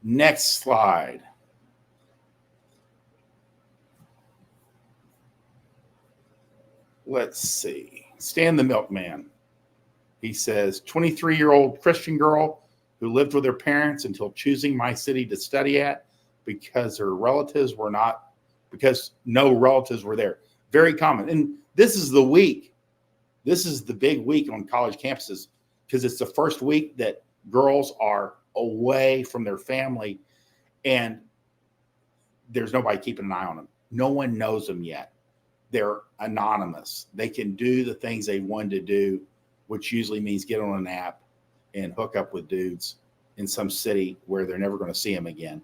Next slide. Let's see. Stan the Milkman. He says, 23-year-old Christian girl who lived with her parents until choosing my city to study at because no relatives were there. Very common. And this is the week. This is the big week on college campuses because it's the first week that girls are away from their family and there's nobody keeping an eye on them. No one knows them yet. They're anonymous. They can do the things they want to do, which usually means get on an app and hook up with dudes in some city where they're never going to see them again.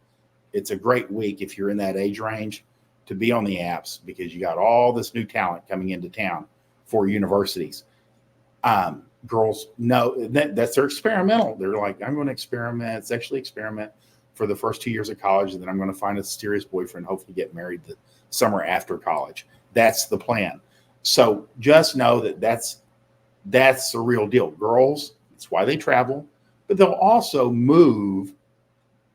It's a great week if you're in that age range to be on the apps because you got all this new talent coming into town for universities. Girls know that's their experimental. They're like, I'm going to experiment, sexually experiment for the first 2 years of college, and then I'm going to find a serious boyfriend, hopefully get married the summer after college. That's the plan. So just know that that's the real deal. Girls, that's why they travel, but they'll also move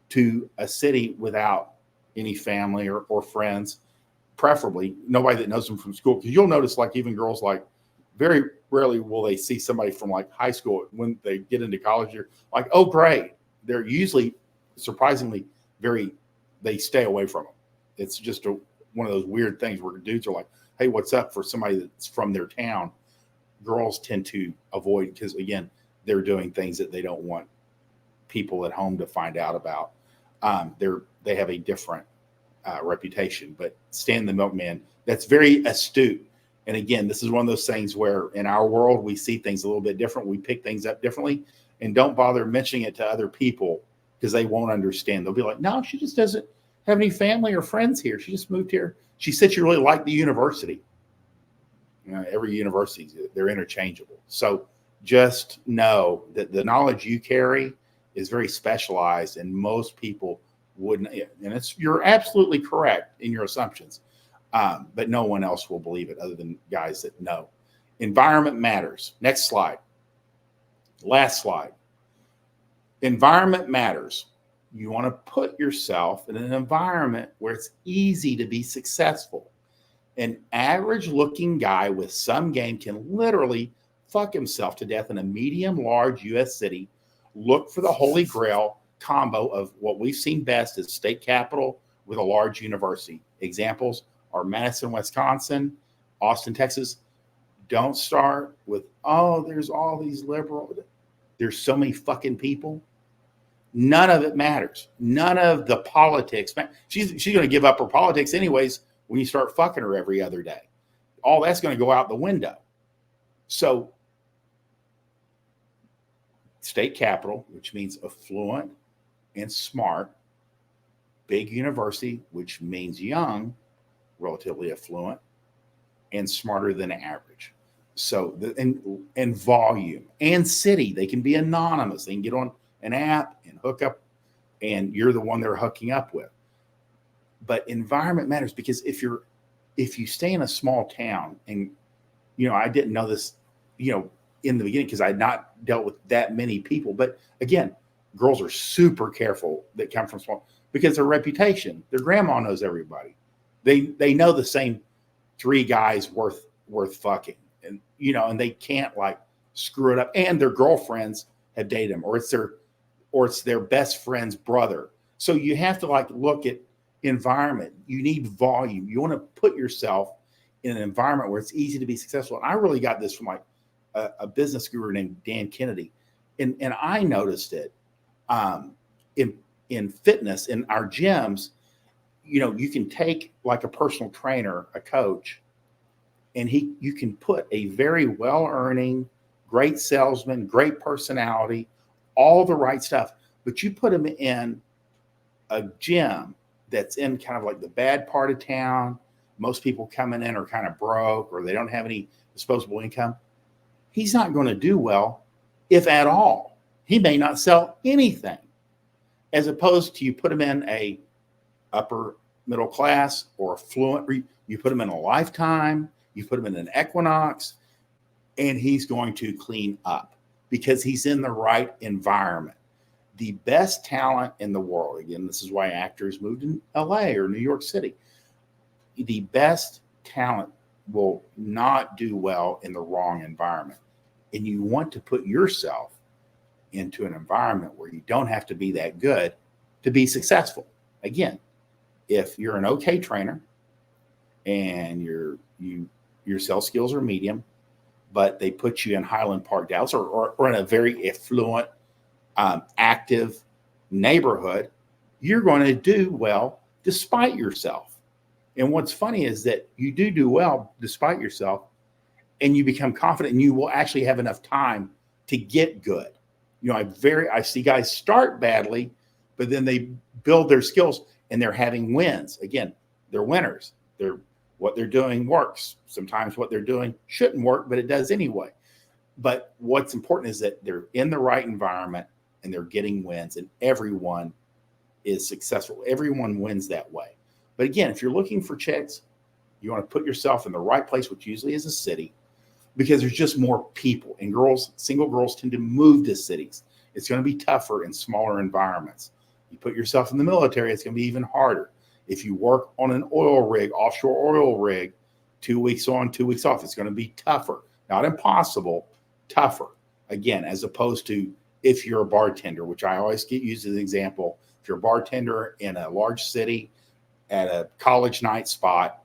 to a city without any family or friends, preferably nobody that knows them from school. Because you'll notice, like, even girls, like, very rarely will they see somebody from like high school when they get into college. You're like, oh, great. They're usually surprisingly they stay away from them. It's just one of those weird things where dudes are like, hey, what's up, for somebody that's from their town. Girls tend to avoid because, again, they're doing things that they don't want people at home to find out about. They have a different reputation. But Stan the Milkman, that's very astute. And again, this is one of those things where in our world, we see things a little bit different. We pick things up differently and don't bother mentioning it to other people because they won't understand. They'll be like, no, she just doesn't have any family or friends here. She just moved here. She said she really liked the university. You know, every university, they're interchangeable. So just know that the knowledge you carry is very specialized and most people wouldn't. And you're absolutely correct in your assumptions. But no one else will believe it other than guys that know. Environment matters. Next slide. Last slide. Environment matters. You want to put yourself in an environment where it's easy to be successful. An average looking guy with some game can literally fuck himself to death in a medium large U.S. city. Look for the holy grail combo of what we've seen best is state capital with a large university. Examples are Madison, Wisconsin, Austin, Texas. Don't start with, oh, there's all these liberal. There's so many fucking people. None of it matters. None of the politics. She's going to give up her politics anyways when you start fucking her every other day. All that's going to go out the window. So state capital, which means affluent and smart. Big university, which means young, relatively affluent, and smarter than average. So and volume and city, they can be anonymous. They can get on an app and hook up, and you're the one they're hooking up with. But environment matters because if you stay in a small town, and I didn't know this, in the beginning because I had not dealt with that many people. But again, girls are super careful that come from small because their reputation, their grandma knows everybody. They know the same 3 guys worth fucking, and and they can't like screw it up. And their girlfriends have dated them, or it's their best friend's brother. So you have to like look at environment. You need volume. You want to put yourself in an environment where it's easy to be successful. And I really got this from like a business guru named Dan Kennedy, and I noticed it in fitness in our gyms. You can take like a personal trainer, a coach, and you can put a very well-earning, great salesman, great personality, all the right stuff, but you put him in a gym that's in kind of like the bad part of town. Most people coming in are kind of broke or they don't have any disposable income. He's not going to do well, if at all. He may not sell anything, as opposed to you put him in a upper middle class or affluent. You put him in a Lifetime, you put him in an Equinox, and he's going to clean up because he's in the right environment. The best talent in the world, again, this is why actors moved in LA or New York City. The best talent will not do well in the wrong environment. And you want to put yourself into an environment where you don't have to be that good to be successful. Again, if you're an okay trainer and your sales skills are medium, but they put you in Highland Park, Dallas, or in a very affluent, active neighborhood, you're going to do well despite yourself. And what's funny is that you do well despite yourself, and you become confident, and you will actually have enough time to get good. You know, I see guys start badly, but then they build their skills and they're having wins. Again, they're winners. What they're doing works. Sometimes what they're doing shouldn't work, but it does anyway. But what's important is that they're in the right environment and they're getting wins, and everyone is successful. Everyone wins that way. But again, if you're looking for chicks, you want to put yourself in the right place, which usually is a city, because there's just more people, and single girls tend to move to cities. It's going to be tougher in smaller environments. You put yourself in the military, it's going to be even harder. If you work on an oil rig, offshore oil rig, 2 weeks on, 2 weeks off, it's going to be tougher. Not impossible, tougher. Again, as opposed to if you're a bartender, which I always use as an example. If you're a bartender in a large city at a college night spot,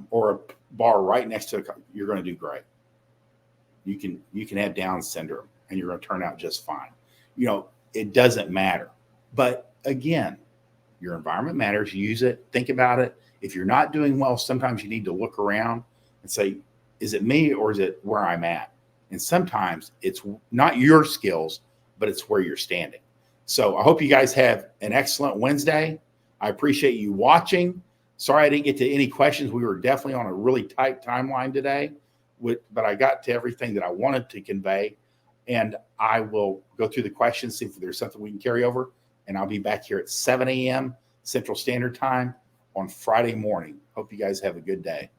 or a bar right next to you're going to do great. You can have Down syndrome and you're going to turn out just fine. You know, it doesn't matter. But again, your environment matters. Use it. Think about it. If you're not doing well, sometimes you need to look around and say, is it me or is it where I'm at? And sometimes it's not your skills, but it's where you're standing. So I hope you guys have an excellent Wednesday. I appreciate you watching. Sorry I didn't get to any questions. We were definitely on a really tight timeline today, but I got to everything that I wanted to convey. And I will go through the questions, see if there's something we can carry over. And I'll be back here at 7 a.m. Central Standard Time on Friday morning. Hope you guys have a good day.